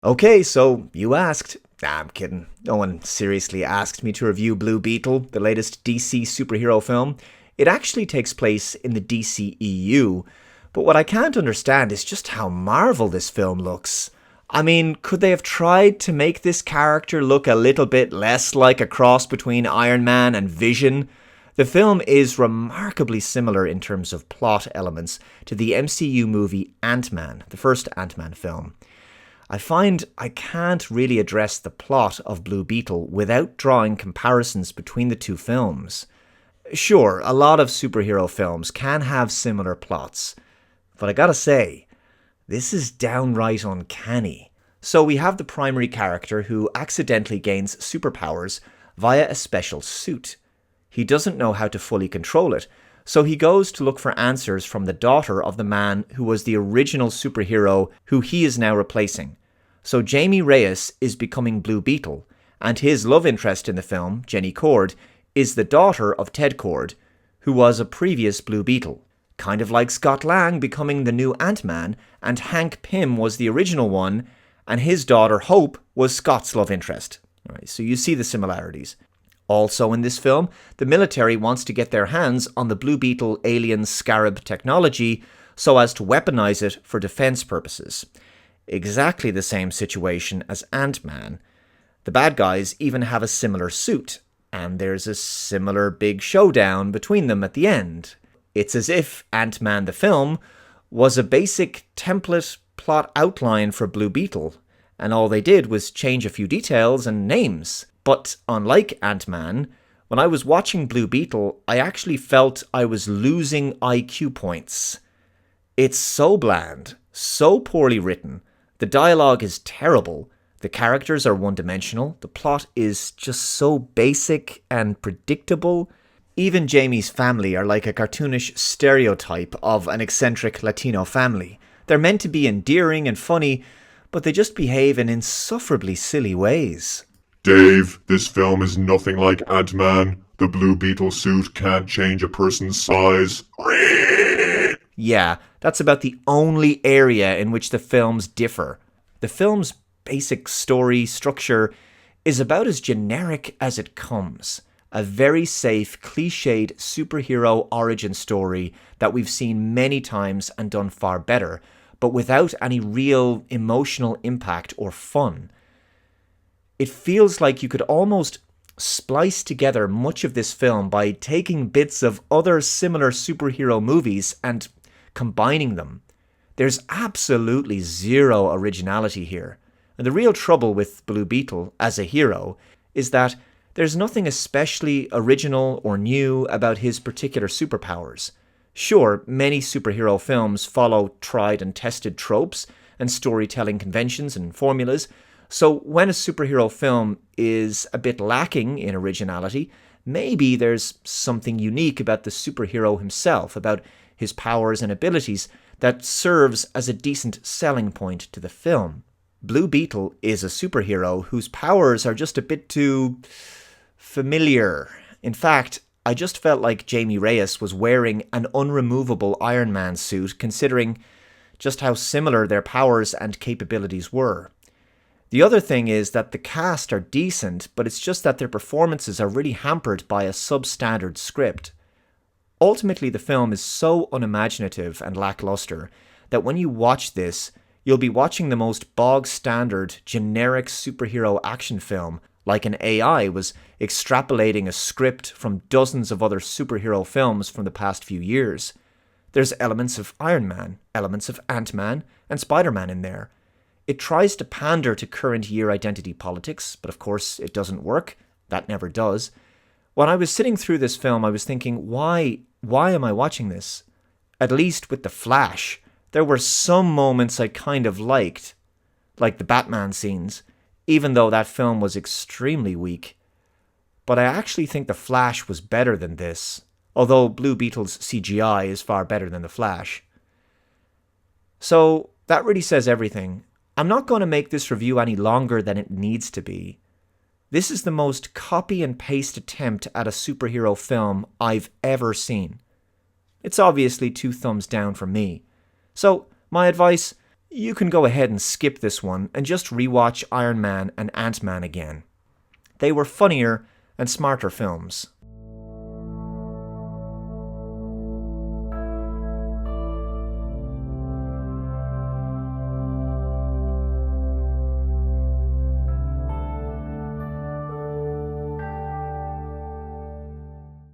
Okay, so you asked. Nah, I'm kidding. No one seriously asked me to review Blue Beetle, the latest DC superhero film. It actually takes place in the DCEU, but what I can't understand is just how Marvel this film looks. I mean, could they have tried to make this character look a little bit less like a cross between Iron Man and Vision? The film is remarkably similar in terms of plot elements to the MCU movie Ant-Man, the first Ant-Man film. I find I can't really address the plot of Blue Beetle without drawing comparisons between the two films. Sure, a lot of superhero films can have similar plots, but I gotta say, this is downright uncanny. So we have the primary character who accidentally gains superpowers via a special suit. He doesn't know how to fully control it, so he goes to look for answers from the daughter of the man who was the original superhero who he is now replacing. So Jamie Reyes is becoming Blue Beetle, and his love interest in the film, Jenny Cord, is the daughter of Ted Cord, who was a previous Blue Beetle. Kind of like Scott Lang becoming the new Ant-Man, and Hank Pym was the original one, and his daughter Hope was Scott's love interest. All right, so you see the similarities. Also in this film, the military wants to get their hands on the Blue Beetle alien scarab technology so as to weaponize it for defense purposes. Exactly the same situation as Ant-Man. The bad guys even have a similar suit, and there's a similar big showdown between them at the end. It's as if Ant-Man the film was a basic template plot outline for Blue Beetle, and all they did was change a few details and names. But unlike Ant-Man, when I was watching Blue Beetle, I actually felt I was losing IQ points. It's so bland, so poorly written, the dialogue is terrible, the characters are one-dimensional, the plot is just so basic and predictable. Even Jamie's family are like a cartoonish stereotype of an eccentric Latino family. They're meant to be endearing and funny, but they just behave in insufferably silly ways. Dave, this film is nothing like Ant-Man. The Blue Beetle suit can't change a person's size. Yeah, that's about the only area in which the films differ. The film's basic story structure is about as generic as it comes. A very safe, cliched superhero origin story that we've seen many times and done far better, but without any real emotional impact or fun. It feels like you could almost splice together much of this film by taking bits of other similar superhero movies and combining them. There's absolutely zero originality here. And the real trouble with Blue Beetle as a hero is that there's nothing especially original or new about his particular superpowers. Sure, many superhero films follow tried and tested tropes and storytelling conventions and formulas, so when a superhero film is a bit lacking in originality, maybe there's something unique about the superhero himself, about his powers and abilities, that serves as a decent selling point to the film. Blue Beetle is a superhero whose powers are just a bit too familiar. In fact, I just felt like Jamie Reyes was wearing an unremovable Iron Man suit, considering just how similar their powers and capabilities were. The other thing is that the cast are decent, but it's just that their performances are really hampered by a substandard script. Ultimately, the film is so unimaginative and lackluster that when you watch this, you'll be watching the most bog-standard, generic superhero action film, like an AI was extrapolating a script from dozens of other superhero films from the past few years. There's elements of Iron Man, elements of Ant-Man, and Spider-Man in there. It tries to pander to current year identity politics, but of course it doesn't work. That never does. When I was sitting through this film, I was thinking, why am I watching this? At least with The Flash, there were some moments I kind of liked, like the Batman scenes, even though that film was extremely weak. But I actually think The Flash was better than this, although Blue Beetle's CGI is far better than The Flash. So that really says everything. I'm not going to make this review any longer than it needs to be. This is the most copy and paste attempt at a superhero film I've ever seen. It's obviously 2 thumbs down from me. So, my advice, you can go ahead and skip this one and just rewatch Iron Man and Ant-Man again. They were funnier and smarter films.